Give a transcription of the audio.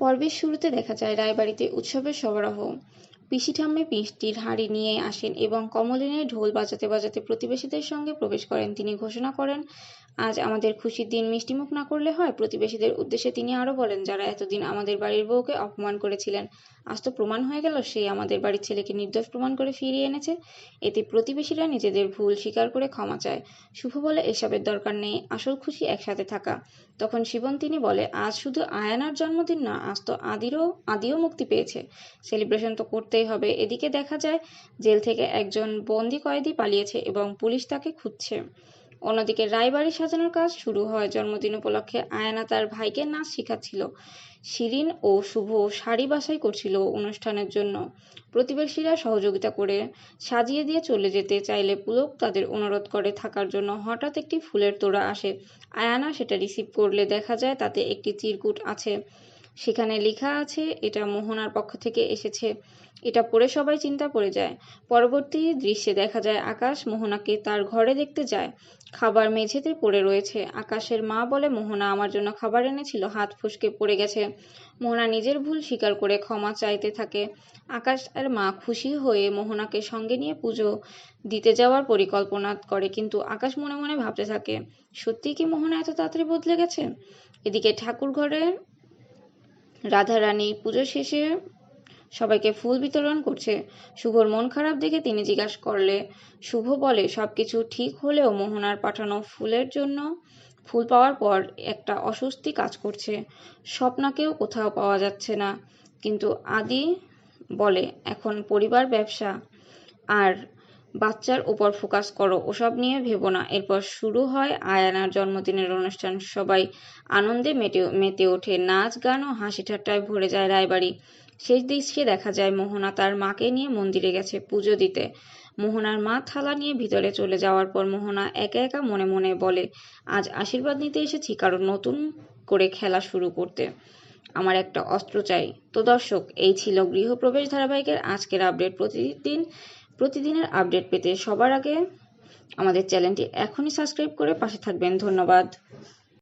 পর্বের শুরুতে দেখা যায় রায়বাড়িতে উৎসবের সমারোহ। পিসি ঠাম্মি মিষ্টির হাঁড়ি নিয়ে আসেন এবং কমলিনী ঢোল বাজাতে বাজাতে প্রতিবেশীদের সঙ্গে প্রবেশ করেন। তিনি ঘোষণা করেন, আজ আমাদের খুশির দিন, মিষ্টিমুখ না করলে হয়। প্রতিবেশীদের উদ্দেশ্যে তিনি আরও বলেন, যারা এতদিন আমাদের বাড়ির বউকে অপমান করেছিলেন, আজ তো প্রমাণ হয়ে গেল সে আমাদের বাড়ির ছেলেকে নির্দোষ প্রমাণ করে ফিরিয়ে এনেছে। এতে প্রতিবেশীরা নিজেদের ভুল স্বীকার করে ক্ষমা চায়। শুভ বলে, এসবের দরকার নেই, আসল খুশি একসাথে থাকা। তখন শিবন্তিনী বলে, আজ শুধু আয়ানার জন্মদিন না, আজ তো আদিও মুক্তি পেয়েছে, সেলিব্রেশন তো করতেই হবে। এদিকে দেখা যায় জেল থেকে একজন বন্দি কয়েদি পালিয়েছে এবং পুলিশ তাকে খুঁজছে। অন্যদিকে রায়বাড়ি সাজানোর কাজ শুরু হয়। জন্মদিন উপলক্ষে আয়ানা তার ভাইকে নাচ শেখাচ্ছিল। শিরিন ও শুভ শাড়ি বাছাই করছিল অনুষ্ঠানের জন্য। প্রতিবেশীরা সহযোগিতা করে সাজিয়ে দিয়ে চলে যেতে চাইলে পুলক তাদের অনুরোধ করে থাকার জন্য। হঠাৎ একটি ফুলের তোড়া আসে। আয়ানা সেটা রিসিভ করলে দেখা যায় তাতে একটি চিরকুট আছে। সেখানে লেখা আছে, এটা মোহনার পক্ষ থেকে এসেছে। এটা পড়ে সবাই চিন্তা পড়ে যায়। পরবর্তী দৃশ্যে দেখা যায় আকাশ মোহনাকে তার ঘরে দেখতে যায়। খাবার মেঝেতে পড়ে রয়েছে। আকাশের মা বলে, মোহনা আমার জন্য খাবার এনেছিল, হাত ফসকে পড়ে গেছে। মোহনা নিজের ভুল স্বীকার করে ক্ষমা চাইতে থাকে। আকাশের মা খুশি হয়ে মোহনাকে সঙ্গে নিয়ে পুজো দিতে যাওয়ার পরিকল্পনা করে, কিন্তু আকাশ মনে মনে ভাবতে থাকে, সত্যি কি মোহনা এত তাড়াতাড়ি বদলে গেছে? এদিকে ঠাকুর ঘরে রাধারানী পুজো শেষে সবাইকে ফুল বিতরণ করছে। শুভর মন খারাপ দেখে তিনি জিজ্ঞাসা করলে শুভ বলে, সবকিছু ঠিক হলেও মোহনার পাঠানো ফুল পাওয়ার পর একটা অস্বস্তি কাজ করছে। স্বপ্নাকেও কোথাও পাওয়া যাচ্ছে না। কিন্তু আদি বলে, এখন পরিবার, ব্যবসা আর বাচ্চার উপর ফোকাস করো, ওসব নিয়ে ভেবো না। এরপর শুরু হয় আয়ানার জন্মদিনের অনুষ্ঠান। সবাই আনন্দে মেতে ওঠে। নাচ, গান ও হাসি ঠাট্টায় ভরে যায় রায়বাড়ি। শেষ দৃশ্যে দেখা যায় মোহনা তার মাকে নিয়ে মন্দিরে গেছে পুজো দিতে। মোহনার মা থালা নিয়ে ভিতরে চলে যাওয়ার পর মোহনা একা একা মনে মনে বলে, আজ আশীর্বাদ নিতে এসেছি কারণ নতুন করে খেলা শুরু করতে। আমার একটা অস্ত্র চাই। তো দর্শক, এই ছিল গৃহপ্রবেশ ধারাবাহিকের আজকের আপডেট। প্রতিদিনের আপডেট পেতে সবার আগে আমাদের চ্যানেলটি এখনই সাবস্ক্রাইব করে পাশে থাকবেন। ধন্যবাদ।